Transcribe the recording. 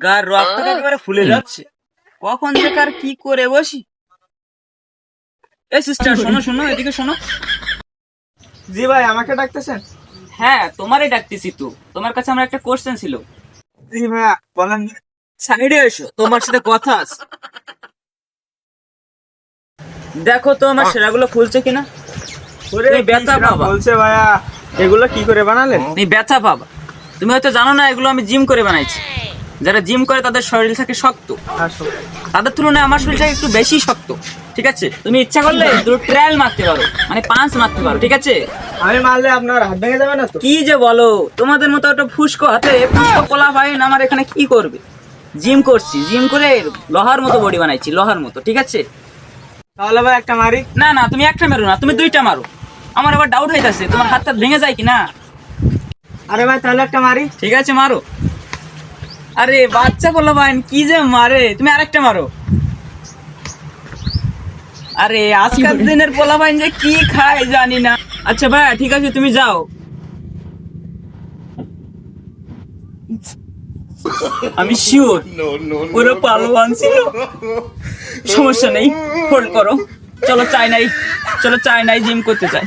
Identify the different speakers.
Speaker 1: গার রক্তটা একেবারে ফুলে যাচ্ছে। কখন যে কার কি করে বসি। এই সিস্টার, শোনো শোনো, এদিকে শোনো।
Speaker 2: জি ভাই, আমাকে ডাকতেছেন?
Speaker 1: হ্যাঁ, তোমারই ডাকতেছি তো। তোমার কাছে আমার একটা কোশ্চেন ছিল।
Speaker 2: জি ভাইয়া, বলেন।
Speaker 1: সাইডে এসো, তোমার সাথে কথা আছে। দেখো তো আমার সেরাগুলো খুলছে কিনা।
Speaker 2: ওরে,
Speaker 1: তুমি ব্যথা পাবা।
Speaker 2: বলছে ভাইয়া, এগুলো কি করে বানালেন?
Speaker 1: তুমি ব্যথা পাবা। তুমি হয়তো জানো না, এগুলো আমি জিম করে বানাইছি। যারা জিম করে তাদের শরীর থাকে শক্ত,
Speaker 2: আসো।
Speaker 1: তাদের তুলনায় আমার শরীরটা একটু বেশি শক্ত। ঠিক আছে, তুমি ইচ্ছা করলে দুটো ট্রায়াল মারতে পারো, মানে পাঁচ মারতে পারো। ঠিক আছে,
Speaker 2: আমি মারলে আপনার হাত ভেঙে যাবে না তো?
Speaker 1: কি যে বলো, তোমাদের মতো একটা ফুসকো হাতে ফুসকো পোলা ভাই আমার এখানে কি করবে। জিম করছি, জিম করে লোহার মতো বডি বানাইছি, লোহার মতো। ঠিক আছে,
Speaker 2: তাহলে ভাই একটা মারি।
Speaker 1: না না, তুমি একটা মারো না, তুমি দুইটা মারো। আমার আবার ডাউট হইতাছে তোমার হাতটা ভেঙে যায় কি না।
Speaker 2: আরে ভাই, তাহলে একটা মারি।
Speaker 1: ঠিক আছে, মারো। আরে বাচ্চা পোলা ভাই কি যে মারে, তুমি আরেকটা মারো। আরে আজকাল দিনের পোলা ভাই যে কি খায় জানি না। আচ্ছা ভাই, ঠিক আছে, তুমি যাও। আমি শিওর ওরা পালোয়ান ছিল। সমস্যা নেই, হোল্ড করো। চলো চাইনাই জিম করতে চাই।